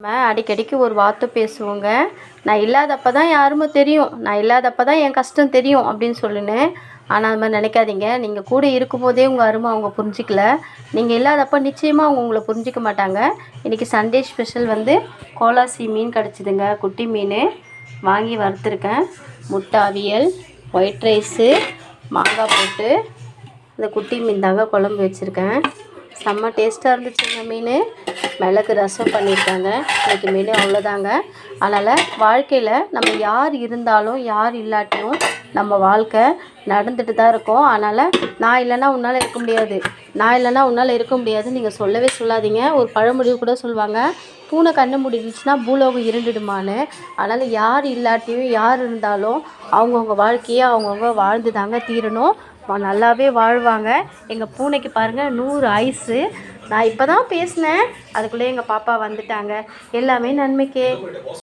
நம்ம அடிக்கடிக்கு ஒரு வார்த்தை பேசுவோங்க. நான் இல்லாதப்ப தான் யாருமோ தெரியும். நான் இல்லாதப்ப தான் என் கஷ்டம் தெரியும் அப்படின்னு சொல்லுன்னு. ஆனால் அது மாதிரி நினைக்காதீங்க. நீங்கள் கூட இருக்கும்போதே உங்கள் அருமை அவங்க புரிஞ்சிக்கல. நீங்கள் இல்லாதப்ப நிச்சயமாக அவங்க உங்களை புரிஞ்சிக்க மாட்டாங்க. இன்றைக்கி சண்டே ஸ்பெஷல் வந்து கோலாசி மீன் கிடச்சிதுங்க. குட்டி மீன் வாங்கி வறுத்துருக்கேன். முட்டை அவியல், ஒயிட் ரைஸு, மாங்காய் போட்டு இந்த குட்டி மீன் தாங்க குழம்பு வச்சுருக்கேன். செம்ம டேஸ்ட்டாக இருந்துச்சுங்க மீன். மிளகு ரசம் பண்ணியிருக்காங்க. இன்றைக்கி மீன் அவ்வளோதாங்க. அதனால் வாழ்க்கையில் நம்ம யார் இருந்தாலும் யார் இல்லாட்டியும் நம்ம வாழ்க்கை நடந்துட்டு தான் இருக்கும். அதனால் நான் இல்லைன்னா உன்னால் இருக்க முடியாது, நான் இல்லைன்னா உன்னால் இருக்க முடியாது நீங்கள் சொல்லவே சொல்லாதீங்க. ஒரு பழமொழி கூட சொல்லுவாங்க, பூனை கண்ணு மூடிடுச்சுன்னா பூலோகம் இருண்டுடுமான்னு. அதனால் யார் இல்லாட்டியும் யார் இருந்தாலும் அவங்கவுங்க வாழ்க்கையை அவங்கவுங்க வாழ்ந்து தாங்க தீரணும். நல்லாவே வாழ்வாங்க. எங்கள் பூனைக்கு பாருங்கள் 100 ஆயுசு. நான் இப்போ தான் பேசினேன், அதுக்குள்ளே எங்கள் பாப்பா வந்துட்டாங்க. எல்லாமே நன்மைக்கே.